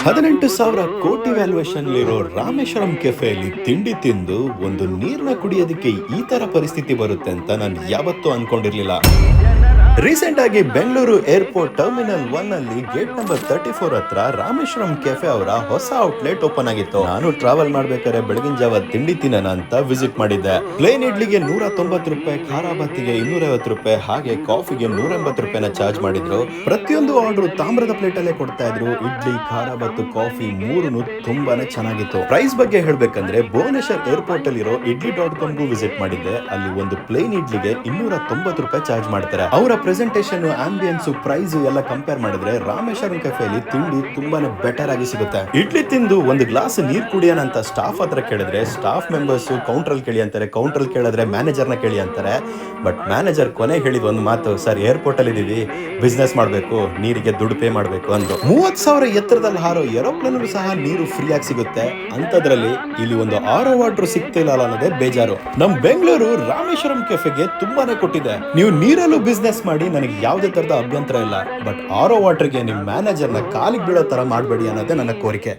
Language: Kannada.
18,000 ಕೋಟಿ ವ್ಯಾಲ್ಯೂಯೇಷನ್ ಇರೋ ರಾಮೇಶ್ವರಂ ಕೆಫೆಯಲ್ಲಿ ತಿಂಡಿ ತಿಂದು ಒಂದು ನೀರ್ನ ಕುಡಿಯೋದಕ್ಕೆ ಈ ತರ ಪರಿಸ್ಥಿತಿ ಬರುತ್ತೆ ಅಂತ ನಾನು ಯಾವತ್ತೂ ಅನ್ಕೊಂಡಿರ್ಲಿಲ್ಲ. ರೀಸೆಂಟ್ ಆಗಿ ಬೆಂಗಳೂರು ಏರ್ಪೋರ್ಟ್ ಟರ್ಮಿನಲ್ 1 ಅಲ್ಲಿ ಗೇಟ್ ನಂಬರ್ 34 ಹತ್ರ ರಾಮೇಶ್ವರಂ ಕೆಫೆ ಅವರ ಹೊಸ ಔಟ್ಲೆಟ್ ಓಪನ್ ಆಗಿತ್ತು. ನಾನು ಟ್ರಾವೆಲ್ ಮಾಡ್ಬೇಕಾದ್ರೆ ಬೆಳಗಿನ ಜಾವ ತಿಂಡಿ ತಿನ್ನೋಣ ಅಂತ ವಿಸಿಟ್ ಮಾಡಿದ್ದೆ. ಪ್ಲೇನ್ ಇಡ್ಲಿಗೆ 190 ರೂಪಾಯಿ, ಖಾರ ಬಾತಿಗೆ 250 ರೂಪಾಯಿ, ಹಾಗೆ ಕಾಫಿಗೆ 180 ರೂಪಾಯಿನ ಚಾರ್ಜ್ ಮಾಡಿದ್ರು. ಪ್ರತಿಯೊಂದು ಆರ್ಡರ್ ತಾಮ್ರದ ಪ್ಲೇಟ್ ಅಲ್ಲೇ ಕೊಡ್ತಾ ಇದ್ರು. ಇಡ್ಲಿ, ಖಾರ ಬಾತು, ಕಾಫಿ ಮೂರನ್ನು ತುಂಬಾನೇ ಚೆನ್ನಾಗಿತ್ತು. ಪ್ರೈಸ್ ಬಗ್ಗೆ ಹೇಳ್ಬೇಕಂದ್ರೆ ಭುವನೇಶ್ವರ್ ಏರ್ಪೋರ್ಟ್ ಅಲ್ಲಿರೋ idli.com ಗೂ ವಿಸಿಟ್ ಮಾಡಿದ್ದೆ. ಅಲ್ಲಿ ಒಂದು ಪ್ಲೇನ್ ಇಡ್ಲಿಗೆ 290 ರೂಪಾಯಿ ಚಾರ್ಜ್ ಮಾಡ್ತಾರೆ. ಅವರ ಪ್ರೆಸೆಂಟೇಷನ್, ಆಂಬಿಯನ್ಸ್, ಪ್ರೈಸ್ ಎಲ್ಲ ಕಂಪೇರ್ ಮಾಡಿದ್ರೆ ರಾಮೇಶ್ವರಂ ಕೆಫೆಯಲ್ಲಿ ತಿಂಡಿ ತುಂಬಾನೇ ಬೆಟರ್ ಆಗಿ ಸಿಗುತ್ತೆ. ಇಡ್ಲಿ ತಿಂದು ಒಂದು ಗ್ಲಾಸ್ ನೀರ್ ಕುಡಿಯೋಣ ಅಂತ ಸ್ಟಾಫ್ ಹತ್ರ ಕೇಳಿದ್ರೆ ಸ್ಟಾಫ್ ಮೆಂಬರ್ಸ್ ಕೌಂಟರ್ ಅಲ್ಲಿ ಕೇಳಿ ಅಂತಾರೆ, ಕೌಂಟರ್ ಅಲ್ಲಿ ಕೇಳಿದ್ರೆ ಮ್ಯಾನೇಜರ್ ನ ಕೇಳಿ ಅಂತಾರೆ. ಬಟ್ ಮ್ಯಾನೇಜರ್ ಕೊನೆ ಹೇಳಿದ ಒಂದು ಮಾತು, ಸರ್ ಏರ್ಪೋರ್ಟ್ ಅಲ್ಲಿ ಇದೀವಿ, ಬಿಸ್ನೆಸ್ ಮಾಡ್ಬೇಕು, ನೀರಿಗೆ ದುಡ್ಡು ಪೇ ಮಾಡ್ಬೇಕು ಅಂದ್ರು. 30,000 ಎತ್ತರದಲ್ಲಿ ಹಾರೋ ಏರೋಪ್ಲೇನ್ ಸಹ ನೀರು ಫ್ರೀ ಆಗಿ ಸಿಗುತ್ತೆ. ಅಂತದ್ರಲ್ಲಿ ಇಲ್ಲಿ ಒಂದು ಆರೋ ವಾಟರ್ ಸಿಗ್ತಿಲ್ಲ ಅನ್ನೋದೇ ಬೇಜಾರು. ನಮ್ ಬೆಂಗಳೂರು ರಾಮೇಶ್ವರಂ ಕೆಫೆಗೆ ತುಂಬಾನೇ ಕೊಟ್ಟಿದೆ. ನೀವು ನೀರಲ್ಲೂ ಬಿಸ್ನೆಸ್ ಮಾಡಿ, ನನಗೆ ಯಾವುದೇ ತರದ ಅಭ್ಯಂತರ ಇಲ್ಲ. ಬಟ್ ಆರೋ ವಾಟರ್ಗೆ ನಿಮ್ ಮ್ಯಾನೇಜರ್ನ ಕಾಲಿಗೆ ಬೀಳೋ ತರ ಮಾಡಬೇಡಿ ಅನ್ನೋದೇ ನನ್ನ ಕೋರಿಕೆ.